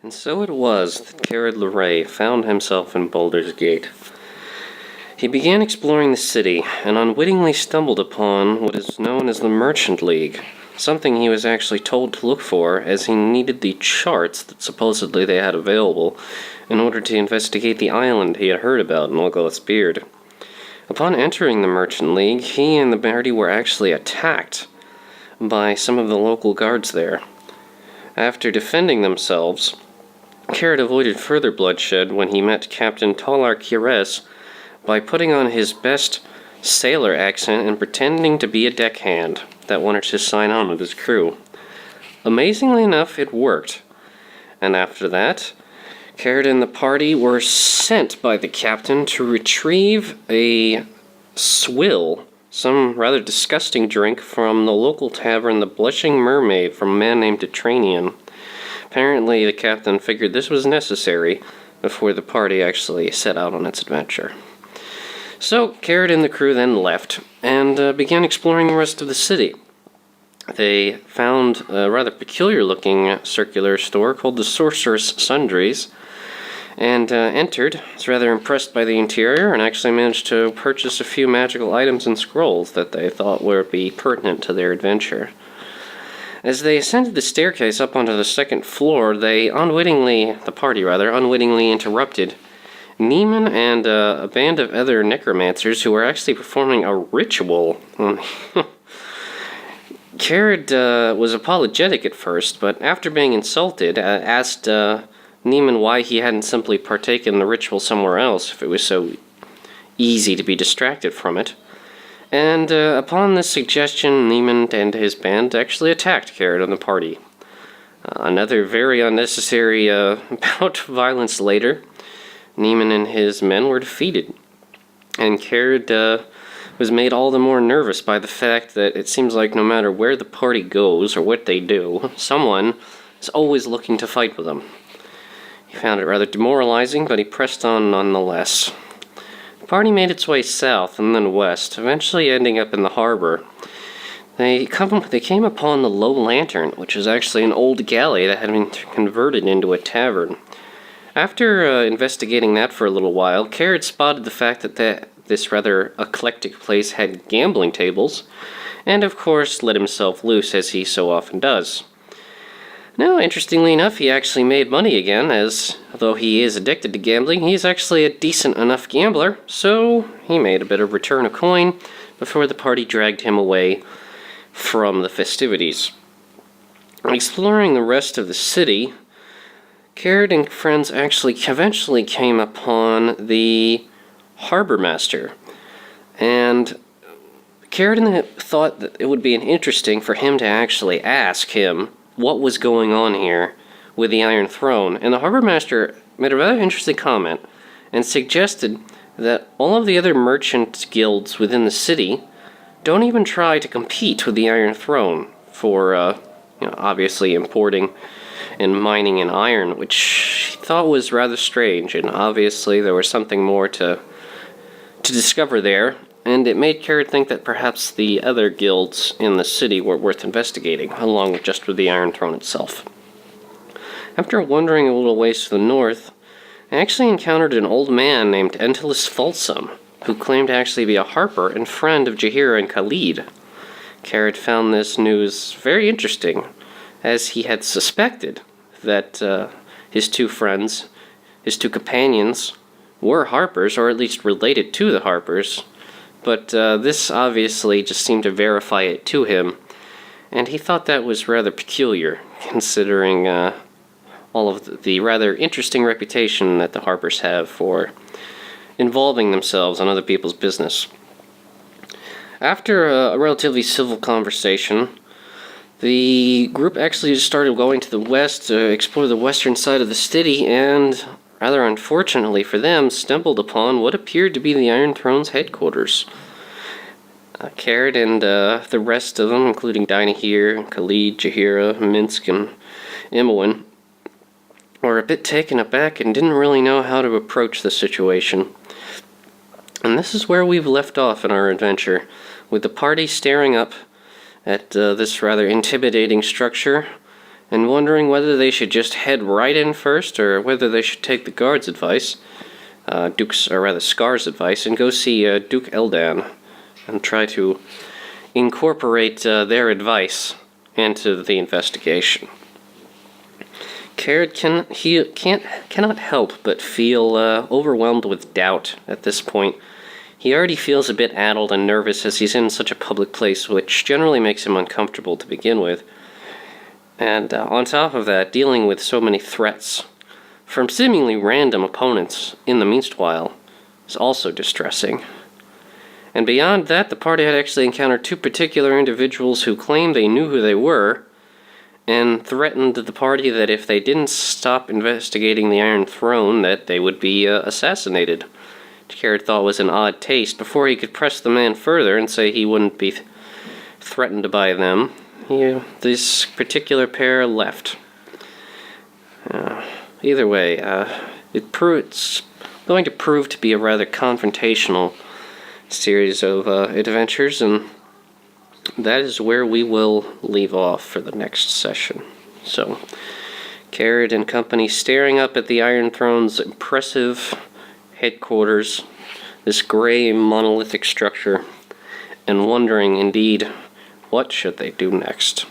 And so it was that Kered Larae found himself in Baldur's Gate. He began exploring the city, and unwittingly stumbled upon what is known as the Merchant League, something he was actually told to look for, as he needed the charts that supposedly they had available in order to investigate the island he had heard about in Olgoth's Beard. Upon entering the Merchant League, he and the party were actually attacked by some of the local guards there. After defending themselves, Kered avoided further bloodshed when he met Captain Talar Kires by putting on his best sailor accent and pretending to be a deckhand that wanted to sign on with his crew. Amazingly enough, it worked. And after that, Kered and the party were sent by the captain to retrieve a swill, some rather disgusting drink from the local tavern, the Blushing Mermaid, from a man named Detranian. Apparently, the captain figured this was necessary before the party actually set out on its adventure. So, Kered and the crew then left, and began exploring the rest of the city. They found a rather peculiar-looking circular store called the Sorceress Sundries, and entered. I was rather impressed by the interior, and actually managed to purchase a few magical items and scrolls that they thought would be pertinent to their adventure. As they ascended the staircase up onto the second floor, the party unwittingly interrupted Neiman and a band of other necromancers who were actually performing a ritual. Kered was apologetic at first, but after being insulted, asked Neiman why he hadn't simply partaken in the ritual somewhere else if it was so easy to be distracted from it. And upon this suggestion, Neiman and his band actually attacked Kered and the party. Another very unnecessary bout of violence later, Neiman and his men were defeated. And Kered was made all the more nervous by the fact that it seems like no matter where the party goes or what they do, someone is always looking to fight with them. He found it rather demoralizing, but he pressed on nonetheless. The party made its way south and then west, eventually ending up in the harbor. They came upon the Low Lantern, which is actually an old galley that had been converted into a tavern. After investigating that for a little while, Kered spotted the fact that this rather eclectic place had gambling tables, and of course let himself loose as he so often does. Now, interestingly enough, he actually made money again, as though he is addicted to gambling, he's actually a decent enough gambler, so he made a bit of return of coin before the party dragged him away from the festivities. Exploring the rest of the city, Kered and friends actually eventually came upon the harbor master, and Kered thought that it would be interesting for him to actually ask him what was going on here with the Iron Throne, and the harbor master made a rather interesting comment and suggested that all of the other merchant guilds within the city don't even try to compete with the Iron Throne for, obviously importing and mining in iron, which he thought was rather strange, and obviously there was something more to discover there, and it made Kered think that perhaps the other guilds in the city were worth investigating, along with just with the Iron Throne itself. After wandering a little ways to the north, I actually encountered an old man named Entilus Folsum, who claimed to actually be a harper and friend of Jaheira and Khalid. Kered found this news very interesting, as he had suspected that his two companions, were harpers, or at least related to the harpers, but this obviously just seemed to verify it to him, and he thought that was rather peculiar, considering all of the rather interesting reputation that the harpers have for involving themselves in other people's business. After a relatively civil conversation, the group actually just started going to the west to explore the western side of the city, and rather unfortunately for them, stumbled upon what appeared to be the Iron Throne's headquarters. Kered and the rest of them, including Dynahir, Khalid, Jaheira, Minsk, and Imoen, were a bit taken aback and didn't really know how to approach the situation. And this is where we've left off in our adventure, with the party staring up at this rather intimidating structure, and wondering whether they should just head right in first, or whether they should take the guard's advice, Scar's advice, and go see Duke Eldan, and try to incorporate their advice into the investigation. Kered cannot help but feel overwhelmed with doubt at this point. He already feels a bit addled and nervous as he's in such a public place, which generally makes him uncomfortable to begin with. And on top of that, dealing with so many threats from seemingly random opponents in the meanwhile is also distressing. And beyond that, the party had actually encountered two particular individuals who claimed they knew who they were, and threatened the party that if they didn't stop investigating the Iron Throne, that they would be assassinated. Kered thought was an odd taste. Before he could press the man further and say he wouldn't be threatened by them, this particular pair left. Either way, it's going to prove to be a rather confrontational series of adventures, and that is where we will leave off for the next session. So, Kered and company staring up at the Iron Throne's impressive headquarters, this gray monolithic structure, and wondering, indeed, what should they do next.